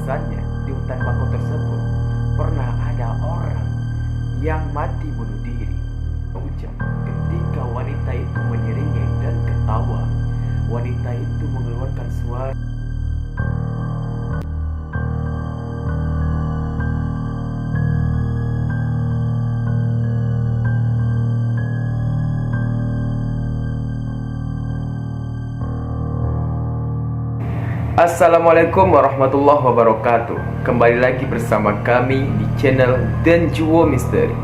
bahwasannya di hutan bakau tersebut pernah ada orang yang mati bunuh diri. Ujang, ketika wanita itu menyeringai dan ketawa, wanita itu mengeluarkan suara. Assalamualaikum warahmatullahi wabarakatuh. Kembali lagi bersama kami di channel Denjuwo Misteri.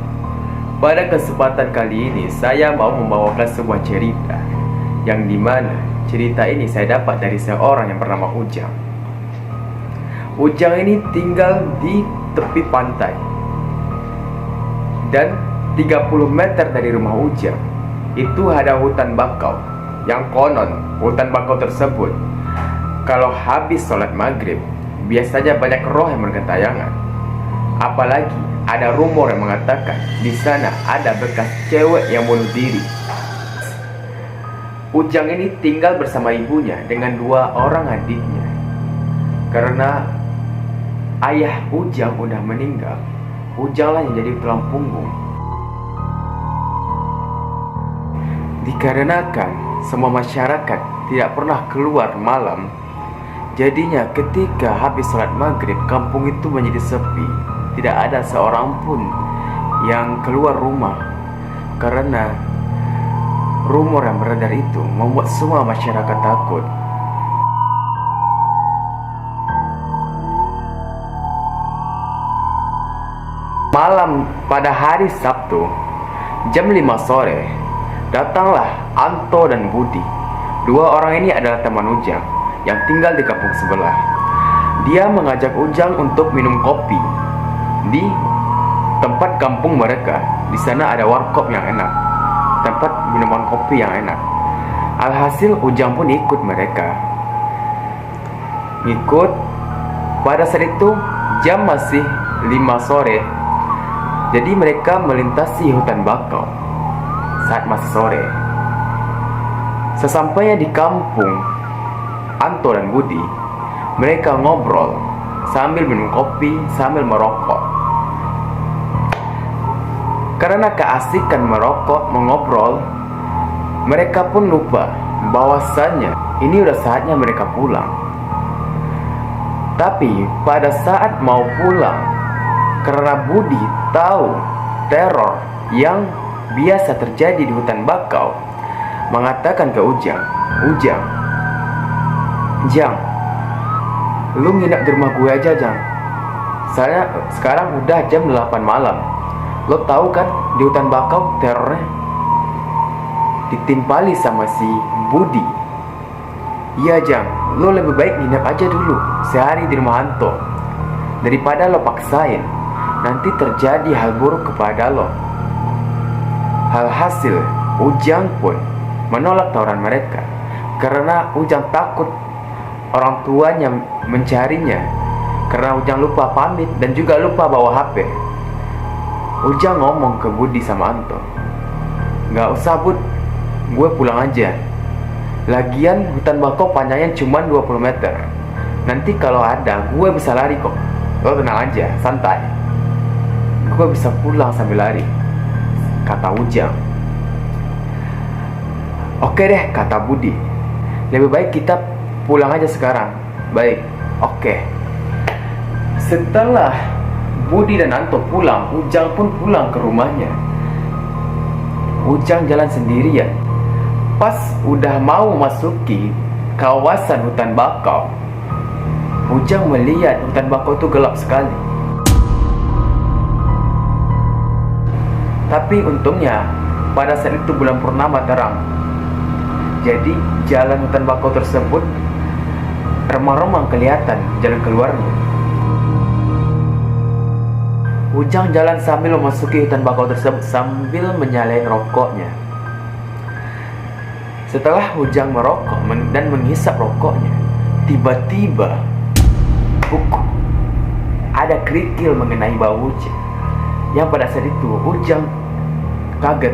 Pada kesempatan kali ini saya mau membawakan sebuah cerita yang dimana cerita ini saya dapat dari seorang yang bernama Ujang. Ujang ini tinggal di tepi pantai, dan 30 meter dari rumah Ujang itu ada hutan bakau. Yang konon hutan bakau tersebut kalau habis sholat maghrib biasanya banyak roh yang bergentayangan. Apalagi ada rumor yang mengatakan di sana ada bekas cewek yang bunuh diri. Ujang ini tinggal bersama ibunya dengan 2 orang adiknya. Karena ayah Ujang udah meninggal, Ujanglah yang jadi tulang punggung. Dikarenakan semua masyarakat tidak pernah keluar malam, jadinya ketika habis sholat maghrib kampung itu menjadi sepi. Tidak ada seorang pun yang keluar rumah, karena rumor yang beredar itu membuat semua masyarakat takut. Malam pada hari Sabtu jam 5 sore datanglah Anto dan Budi. 2 orang ini adalah teman Ujang yang tinggal di kampung sebelah. Dia mengajak Ujang untuk minum kopi di tempat kampung mereka. Di sana ada warkop yang enak, tempat minuman kopi yang enak. Alhasil Ujang pun ikut mereka. Pada saat itu jam masih 5 sore. Jadi mereka melintasi hutan bakau saat masih sore. Sesampainya di kampung Anto dan Budi, mereka ngobrol sambil minum kopi, sambil merokok. Karena keasikan merokok, mengobrol, mereka pun lupa bahwasannya ini udah saatnya mereka pulang. Tapi pada saat mau pulang, karena Budi tahu teror yang biasa terjadi di hutan bakau, mengatakan ke Ujang, Jang, lu nginep di rumah gue aja, Jang. Saya sekarang udah jam 8 malam. Lo tahu kan di hutan bakau terornya ditimpali sama si Budi. Iya, Jang, lo lebih baik nginep aja dulu sehari di rumah Anto daripada lo paksain nanti terjadi hal buruk kepada lo. Hasil Ujang pun menolak tawaran mereka karena Ujang takut orang tuanya mencarinya, karena Ujang lupa pamit dan juga lupa bawa HP. Ujang ngomong ke Budi sama Anto, "Gak usah, Bud, gue pulang aja. Lagian hutan bakau panjangnya cuma 20 meter. Nanti kalau ada, gue bisa lari kok. Lo tenang aja, santai. Gue bisa pulang sambil lari," kata Ujang. "Oke deh," kata Budi, "lebih baik kita pulang aja sekarang." "Baik, oke." Setelah Budi dan Anto pulang, Ujang pun pulang ke rumahnya. Ujang jalan sendirian. Pas udah mau masuki kawasan hutan bakau, Ujang melihat hutan bakau itu gelap sekali. Tapi untungnya pada saat itu bulan purnama terang. Jadi jalan hutan bakau tersebut remang-remang kelihatan jalan keluarnya. Ujang jalan sambil memasuki hutan bakau tersebut sambil menyalain rokoknya. Setelah Ujang merokok dan menghisap rokoknya, tiba-tiba ada kerikil mengenai bau Ujang. Yang pada saat itu Ujang kaget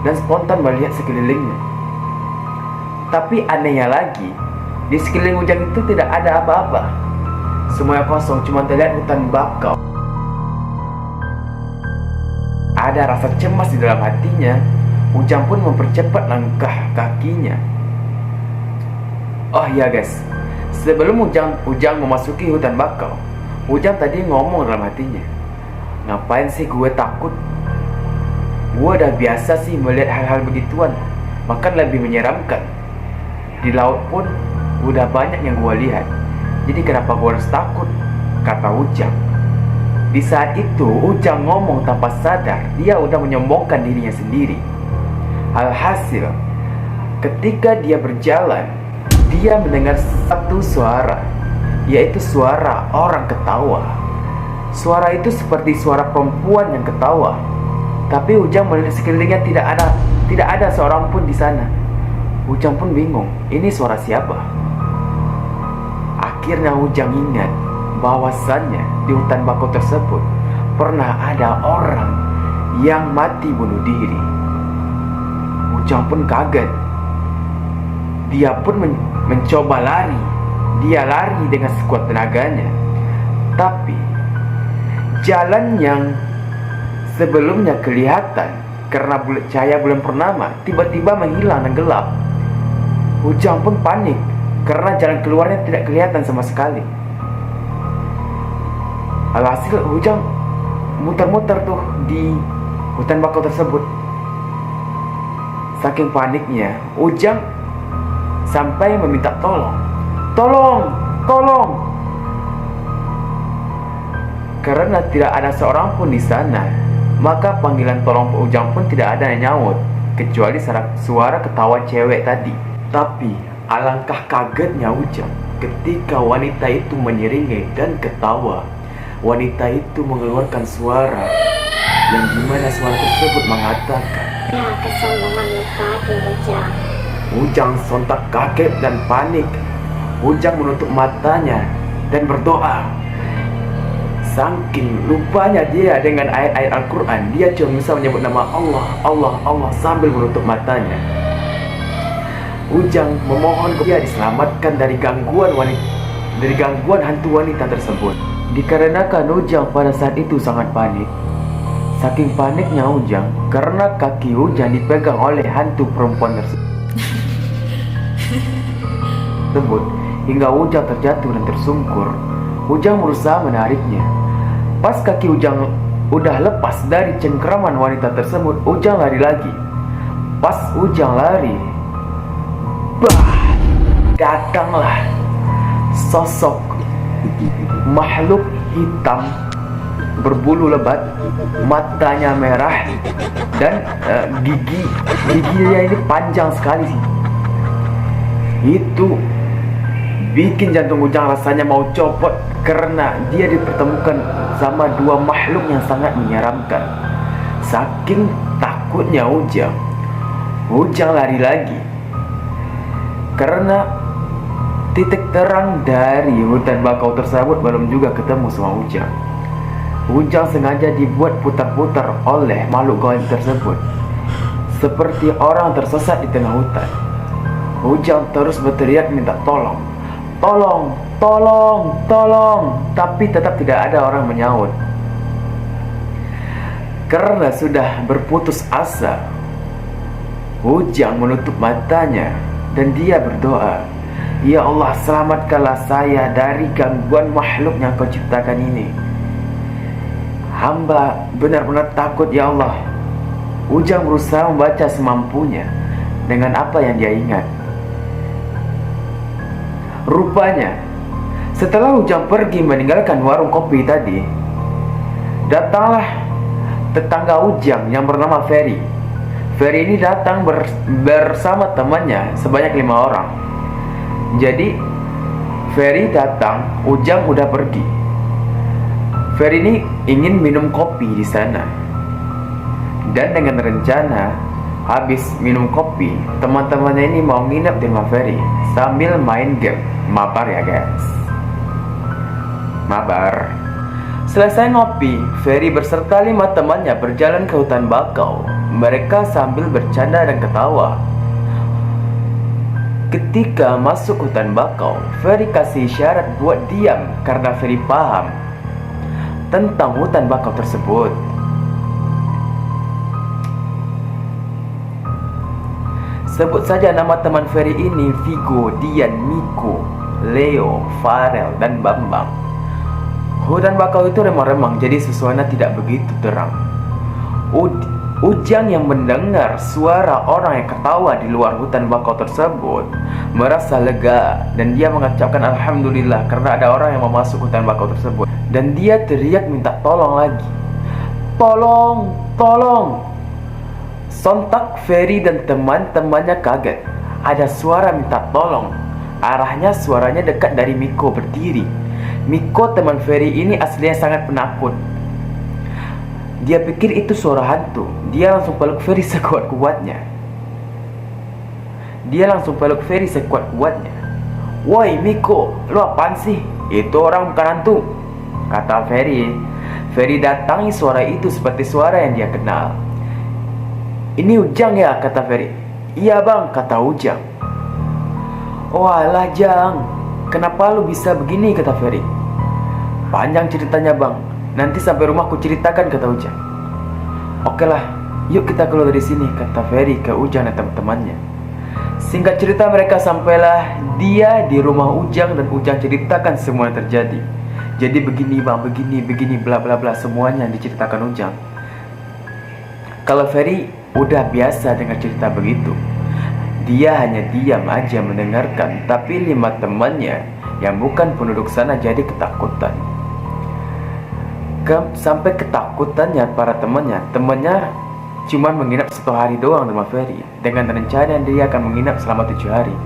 dan spontan melihat sekelilingnya. Tapi anehnya lagi, di sekeliling Ujang itu tidak ada apa-apa. Semuanya kosong, cuma terlihat hutan bakau. Ada rasa cemas di dalam hatinya. Ujang pun mempercepat langkah kakinya. Oh ya guys, sebelum Ujang memasuki hutan bakau, Ujang tadi ngomong dalam hatinya, ngapain sih gue takut? Gue udah biasa sih melihat hal-hal begituan, bahkan lebih menyeramkan. Di laut pun udah banyak yang gue lihat, jadi kenapa gue harus takut? Kata Ujang. Di saat itu Ujang ngomong tanpa sadar, dia udah menyombongkan dirinya sendiri. Alhasil, ketika dia berjalan, dia mendengar satu suara, yaitu suara orang ketawa. Suara itu seperti suara perempuan yang ketawa. Tapi Ujang melihat sekelilingnya tidak ada seorang pun di sana. Ujang pun bingung, ini suara siapa? Akhirnya Ujang ingat bahwasannya di hutan bakau tersebut pernah ada orang yang mati bunuh diri. Ujang pun kaget. Dia pun mencoba lari. Dia lari dengan sekuat tenaganya. Tapi jalan yang sebelumnya kelihatan karena cahaya bulan purnama tiba-tiba menghilang dan gelap. Ujang pun panik karena jalan keluarnya tidak kelihatan sama sekali. Alhasil Ujang muter-muter tuh di hutan bakau tersebut. Saking paniknya, Ujang sampai meminta tolong. Tolong. Karena tidak ada seorang pun di sana, maka panggilan tolong Ujang pun tidak ada yang nyaut, kecuali suara ketawa cewek tadi. Tapi alangkah kagetnya Ujang ketika wanita itu menyeringai dan ketawa. Wanita itu mengeluarkan suara yang dimana suara tersebut mengatakan, "Ya, kesombonganmu tadi, Ujang." Ujang sontak kaget dan panik. Ujang menutup matanya dan berdoa. Saking lupanya dia dengan ayat-ayat Al-Quran, dia cuma bisa menyebut nama Allah sambil menutup matanya. Ujang memohon dia diselamatkan dari gangguan hantu wanita tersebut. Dikarenakan Ujang pada saat itu sangat panik. Saking paniknya Ujang karena kaki Ujang dipegang oleh hantu perempuan tersebut hingga Ujang terjatuh dan tersungkur. Ujang berusaha menariknya. Pas kaki Ujang udah lepas dari cengkraman wanita tersebut, Ujang lari lagi. Pas Ujang lari, datanglah sosok makhluk hitam berbulu lebat, matanya merah dan giginya ini panjang sekali sih. Itu bikin jantung Ujang rasanya mau copot karena dia dipertemukan sama dua makhluk yang sangat menyeramkan. Saking takutnya Ujang lari lagi karena titik terang dari hutan bakau tersebut belum juga ketemu sama Ujang. Ujang sengaja dibuat putar-putar oleh makhluk gaib tersebut, seperti orang tersesat di tengah hutan. Ujang terus berteriak minta tolong, tapi tetap tidak ada orang menyaut. Karena sudah berputus asa, Ujang menutup matanya dan dia berdoa, "Ya Allah, selamatkanlah saya dari gangguan makhluk yang Kau ciptakan ini. Hamba benar-benar takut ya Allah." Ujang berusaha membaca semampunya dengan apa yang dia ingat. Rupanya setelah Ujang pergi meninggalkan warung kopi tadi, datanglah tetangga Ujang yang bernama Ferry. Ferry ini datang bersama temannya sebanyak 5 orang. Jadi Ferry datang, Ujang udah pergi. Ferry ini ingin minum kopi di sana. Dan dengan rencana habis minum kopi, teman-temannya ini mau nginep di rumah Ferry sambil main game. Mabar ya guys, mabar. Selesai ngopi, Ferry beserta 5 temannya berjalan ke hutan bakau. Mereka sambil bercanda dan ketawa. Ketika masuk hutan bakau, Ferry kasih isyarat buat diam karena Ferry paham tentang hutan bakau tersebut. Sebut saja nama teman Ferry ini: Vigo, Dian, Miko, Leo, Farel, dan Bambang. Hutan bakau itu remang-remang, jadi suasana tidak begitu terang. Ujang yang mendengar suara orang yang ketawa di luar hutan bakau tersebut merasa lega, dan dia mengucapkan alhamdulillah karena ada orang yang mau masuk hutan bakau tersebut. Dan dia teriak minta tolong lagi. Tolong, tolong. Sontak Ferry dan teman-temannya kaget. Ada suara minta tolong. Arahnya suaranya dekat dari Miko berdiri. Miko, teman Ferry ini aslinya sangat penakut. Dia pikir itu suara hantu. Dia langsung peluk Ferry sekuat-kuatnya. Woi Miko, lu apaan sih? Itu orang bukan hantu, kata Ferry. Ferry datangi suara itu seperti suara yang dia kenal. Ini Ujang ya, kata Ferry. Iya bang, kata Ujang. Oh alah Jang, kenapa lu bisa begini, kata Ferry. Panjang ceritanya bang, nanti sampai rumah ku ceritakan, kata Ujang. Oke lah, yuk kita keluar dari sini, kata Ferry ke Ujang dan teman-temannya. Singkat cerita, mereka sampailah dia di rumah Ujang dan Ujang ceritakan semua yang terjadi. Jadi begini bang, begini, bla bla bla, semuanya diceritakan Ujang. Kalau Ferry udah biasa dengar cerita begitu. Dia hanya diam aja mendengarkan, tapi 5 temannya yang bukan penduduk sana jadi ketakutan. Sampai ketakutannya para temannya cuma menginap 1 hari doang di rumah Ferry, dengan rencana dia akan menginap selama 7 hari.